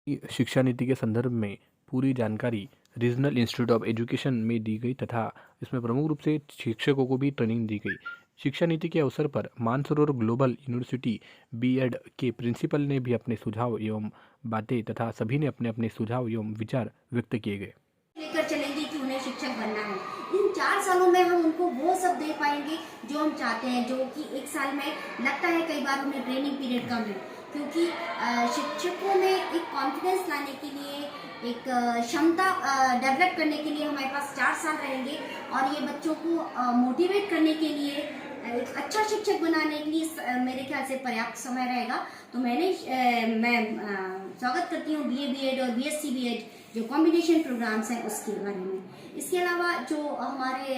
शिक्षा नीति के संदर्भ में पूरी जानकारी रीजनल इंस्टीट्यूट ऑफ एजुकेशन में दी गई तथा इसमें प्रमुख रूप से शिक्षकों को भी ट्रेनिंग दी गई। शिक्षा नीति के अवसर पर मानसरोवर ग्लोबल यूनिवर्सिटी बीएड के प्रिंसिपल ने भी अपने सुझाव एवं बातें तथा सभी ने अपने अपने सुझाव एवं विचार व्यक्त किए गए। लेकर चलेंगे कि उन्हें शिक्षक बनना है। इन 4 सालों में हम उनको वो सब दे पाएंगे जो हम चाहते हैं, जो कि 1 साल में लगता है कई बार उन्हें ट्रेनिंग पीरियड कम है, क्योंकि शिक्षकों में एक कॉन्फिडेंस लाने के लिए, एक क्षमता डेवलप करने के लिए हमारे पास 4 साल रहेंगे और ये बच्चों को मोटिवेट करने के लिए, एक अच्छा शिक्षक बनाने के लिए मेरे ख्याल से पर्याप्त समय रहेगा। तो मैं स्वागत करती हूँ बीए बीएड और बीएससी बीएड जो कॉम्बिनेशन प्रोग्राम्स हैं उसके बारे में। इसके अलावा जो हमारे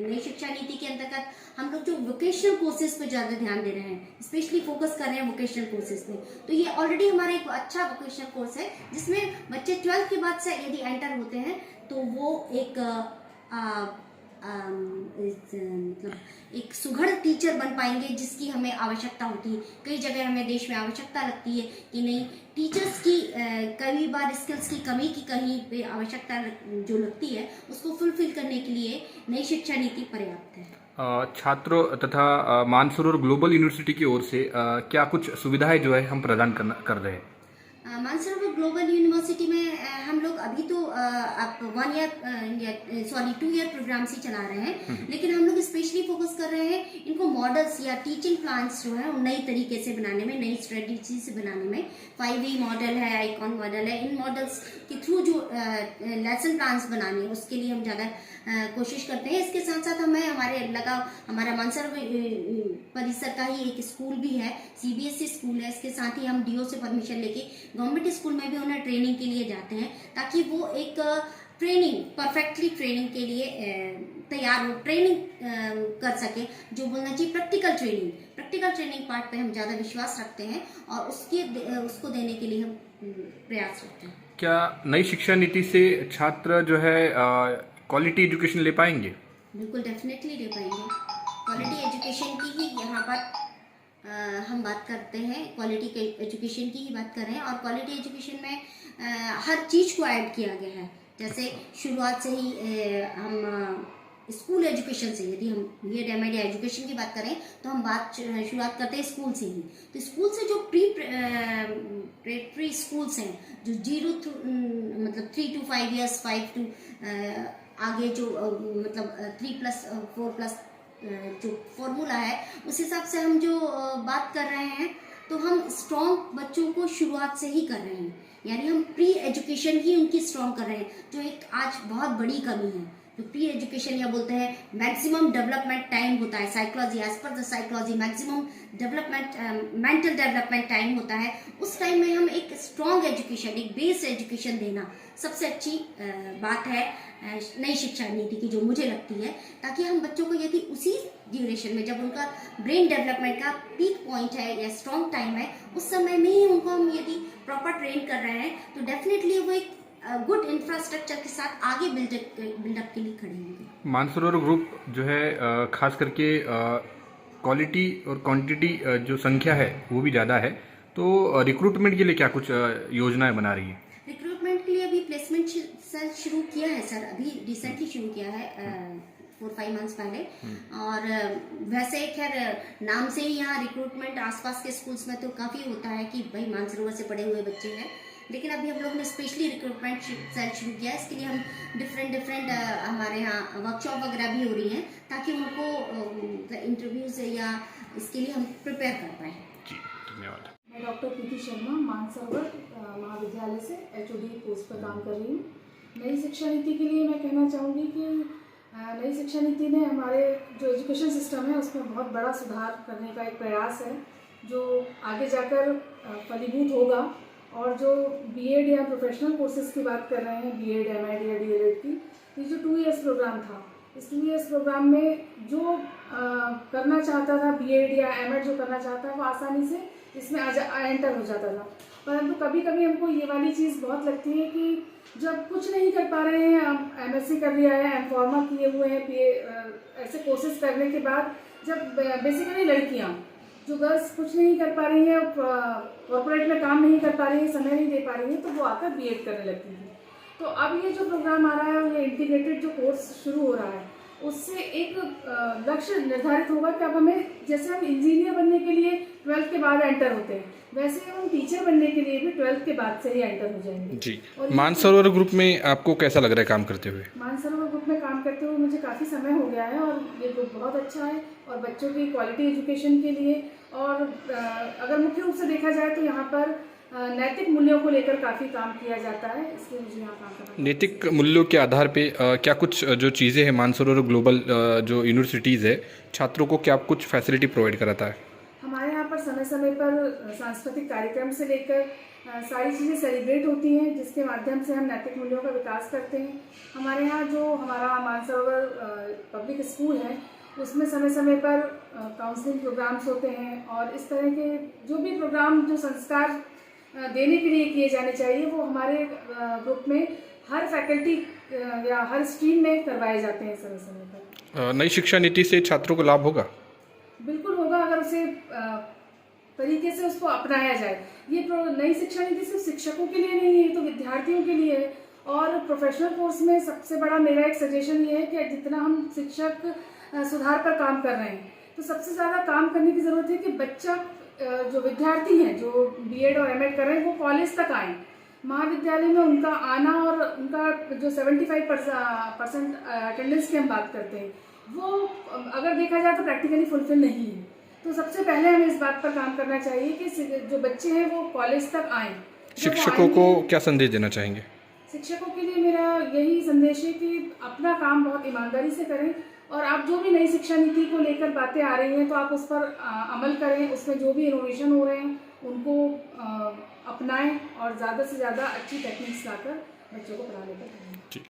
नई शिक्षा नीति के अंतर्गत हम लोग जो वोकेशनल कोर्सेज पे ज़्यादा ध्यान दे रहे हैं, स्पेशली फोकस कर रहे हैं वोकेशनल कोर्सेज पे। तो ये ऑलरेडी हमारा एक अच्छा वोकेशनल कोर्स है जिसमें बच्चे 12th के बाद से यदि एंटर होते हैं तो वो एक मतलब एक सुघड़ टीचर बन पाएंगे जिसकी हमें आवश्यकता होती है। कई जगह हमें देश में आवश्यकता लगती है कि नहीं, टीचर्स की कई बार स्किल्स की कमी की कहीं पे आवश्यकता जो लगती है उसको फुलफिल करने के लिए नई शिक्षा नीति पर्याप्त है। छात्रों तथा मानसरोवर ग्लोबल यूनिवर्सिटी की ओर से क्या कुछ सुविधाएं जो है हम प्रदान कर रहे हैं? मानसरोवर ग्लोबल यूनिवर्सिटी में हम लोग अभी तो 2 ईयर प्रोग्राम्स ही चला रहे हैं, लेकिन हम लोग स्पेशली फोकस कर रहे हैं इनको मॉडल्स या टीचिंग प्लान्स जो है नई तरीके से बनाने में, नई स्ट्रेटेजी से बनाने में। 5E मॉडल है, आइकॉन मॉडल है, इन मॉडल्स के थ्रू जो लेसन प्लान्स बनाने हैं उसके लिए हम ज़्यादा कोशिश करते हैं। इसके साथ साथ हमारा मानसरोवर परिसर का ही एक स्कूल भी है, CBSE स्कूल है। इसके साथ ही हम DO से परमिशन लेके गवर्नमेंट स्कूल में भी उन्हें ट्रेनिंग के लिए जाते हैं ताकि वो एक परफेक्टली ट्रेनिंग के लिए तैयार हो, ट्रेनिंग कर सके, जो बोलना चाहिए प्रैक्टिकल ट्रेनिंग पार्ट पे हम ज़्यादा विश्वास रखते हैं और उसको देने के लिए हम प्रयास करते हैं। क्या नई शिक्षा नीति से छात्र जो है क्वालिटी एजुकेशन ले पाएंगे? बिल्कुल, डेफिनेटली ले पाएंगे। क्वालिटी एजुकेशन की ही यहाँ पर हम बात करते हैं, क्वालिटी एजुकेशन की ही बात कर रहे हैं। और क्वालिटी एजुकेशन में हर चीज़ को ऐड किया गया है। जैसे शुरुआत से ही हम स्कूल एजुकेशन से, यदि हम बीएड एमएड एजुकेशन की बात करें तो हम शुरुआत करते हैं स्कूल से ही। तो स्कूल से जो प्री स्कूल्स हैं, जो मतलब 3 to 5 years, 5 to आगे जो मतलब 3+4+ जो फॉर्मूला है उस हिसाब से हम जो बात कर रहे हैं, तो हम स्ट्रॉन्ग बच्चों को शुरुआत से ही कर रहे हैं, यानी हम प्री एजुकेशन ही उनकी स्ट्रॉन्ग कर रहे हैं, जो एक आज बहुत बड़ी कमी है। जो प्री एजुकेशन या बोलते हैं मैक्सिमम डेवलपमेंट टाइम होता है, psychology, as per the psychology maximum development mental development time होता है। उस टाइम में हम एक स्ट्रॉन्ग एजुकेशन, एक बेस एजुकेशन देना सबसे अच्छी बात है नई शिक्षा नीति की, जो मुझे लगती है, ताकि हम बच्चों को यदि उसी ड्यूरेशन में जब उनका ब्रेन डेवलपमेंट का पीक पॉइंट है या स्ट्रॉन्ग टाइम है, उस समय में ही उनको हम यदि प्रॉपर ट्रेन कर रहे हैं तो डेफिनेटली वो एक गुड इंफ्रास्ट्रक्चर के साथ आगे बिल्डअप के लिए खड़े होंगे। मानसरोवर ग्रुप जो है खास करके क्वालिटी और क्वांटिटी जो संख्या है वो भी ज़्यादा है, तो रिक्रूटमेंट के लिए क्या कुछ योजनाएं बना रही है? रिक्रूटमेंट के लिए अभी प्लेसमेंट सेल शुरू किया है सर, अभी रिसेंटली शुरू किया है 4-5 मंथ्स पहले। और वैसे खैर नाम से ही यहाँ रिक्रूटमेंट आसपास के स्कूल्स में तो काफ़ी होता है कि भाई मानसरोवर से पढ़े हुए बच्चे हैं, लेकिन अभी हम लोग ने स्पेशली रिक्रूटमेंट सेल शुरू किया है। इसके लिए हम डिफरेंट हमारे यहाँ वर्कशॉप वगैरह भी हो रही हैं ताकि उनको इंटरव्यूज या इसके लिए हम प्रिपेयर कर पाएँ। जी, धन्यवाद। मैं डॉक्टर प्रीति शर्मा मानसरोवर महाविद्यालय से HOD पोस्ट पर काम कर रही हूँ। नई शिक्षा नीति के लिए मैं कहना चाहूँगी कि नई शिक्षा नीति ने हमारे जो एजुकेशन सिस्टम है उसमें बहुत बड़ा सुधार करने का एक प्रयास है, जो आगे जाकर फलीभूत होगा। और जो बीएड या प्रोफेशनल कोर्सेज की बात कर रहे हैं, बीएड एमएड या डीएलएड की, ये जो 2 years प्रोग्राम था, इस 2 years प्रोग्राम में जो करना चाहता था बीएड या एमएड जो करना चाहता है वो आसानी से इसमें एंटर हो जाता था। परंतु कभी कभी हमको ये वाली चीज़ बहुत लगती है कि जब कुछ नहीं कर पा रहे हैं, हम MSc कर लिया है, एमफॉर्मा किए हुए हैं, ऐसे कोर्सेज करने के बाद जब बेसिकली लड़कियाँ जो गर्ल्स कुछ नहीं कर पा रही हैं, कॉर्पोरेट में काम नहीं कर पा रही हैं, समय नहीं दे पा रही हैं, तो वो आकर बीएड करने लगती हैं। तो अब ये जो प्रोग्राम आ रहा है, ये इंटीग्रेटेड जो कोर्स शुरू हो रहा है, उससे एक लक्ष्य निर्धारित होगा कि अब हमें, जैसे हम इंजीनियर बनने के लिए 12th के बाद एंटर होते हैं, वैसे ही हम टीचर बनने के लिए भी 12th के बाद से ही एंटर हो जाएंगे। जी। और मानसरोवर ग्रुप में आपको कैसा लग रहा है काम करते हुए? मानसरोवर ग्रुप में काम करते हुए मुझे काफ़ी समय हो गया है और ये ग्रुप बहुत अच्छा है और बच्चों की क्वालिटी एजुकेशन के लिए, और अगर मुख्य रूप से देखा जाए तो यहाँ पर नैतिक मूल्यों को लेकर काफ़ी काम किया जाता है, इसलिए मुझे यहाँ काम करना। नैतिक मूल्यों के आधार पे क्या कुछ जो चीज़ें हैं मानसरोवर ग्लोबल जो यूनिवर्सिटीज़ है, छात्रों को क्या कुछ फैसिलिटी प्रोवाइड कराता है? हमारे यहाँ पर समय समय पर सांस्कृतिक कार्यक्रम से लेकर सारी चीज़ें सेलिब्रेट होती हैं, जिसके माध्यम से हम नैतिक मूल्यों का विकास करते हैं। हमारे यहाँ जो हमारा मानसरोवर पब्लिक स्कूल है, उसमें समय समय पर काउंसलिंग प्रोग्राम्स होते हैं, और इस तरह के जो भी प्रोग्राम जो संस्कार देने के लिए किए जाने चाहिए, वो हमारे ग्रुप में हर फैकल्टी या हर स्ट्रीम में करवाए जाते हैं समय समय पर। नई शिक्षा नीति से छात्रों को लाभ होगा? बिल्कुल होगा, अगर उसे तरीके से उसको अपनाया जाए। ये नई शिक्षा नीति सिर्फ शिक्षकों के लिए नहीं है, तो विद्यार्थियों के लिए है। और प्रोफेशनल कोर्स में सबसे बड़ा मेरा एक सजेशन ये है कि जितना हम शिक्षक सुधार पर काम कर रहे हैं, तो सबसे ज़्यादा काम करने की ज़रूरत है कि बच्चा जो विद्यार्थी हैं, जो बीएड और एमएड कर रहे हैं, वो कॉलेज तक आएँ। महाविद्यालय में उनका आना और उनका जो 75% अटेंडेंस की हम बात करते हैं, वो अगर देखा जाए तो प्रैक्टिकली फुलफिल नहीं है। तो सबसे पहले हमें इस बात पर काम करना चाहिए कि जो बच्चे हैं वो कॉलेज तक आएँ। शिक्षकों को क्या संदेश देना चाहेंगे? शिक्षकों के लिए मेरा यही संदेश है कि अपना काम बहुत ईमानदारी से करें, और आप जो भी नई शिक्षा नीति को लेकर बातें आ रही हैं, तो आप उस पर अमल करें। उसमें जो भी इनोवेशन हो रहे हैं उनको अपनाएं, और ज़्यादा से ज़्यादा अच्छी टेक्निक्स लाकर बच्चों को पढ़ाने का करें।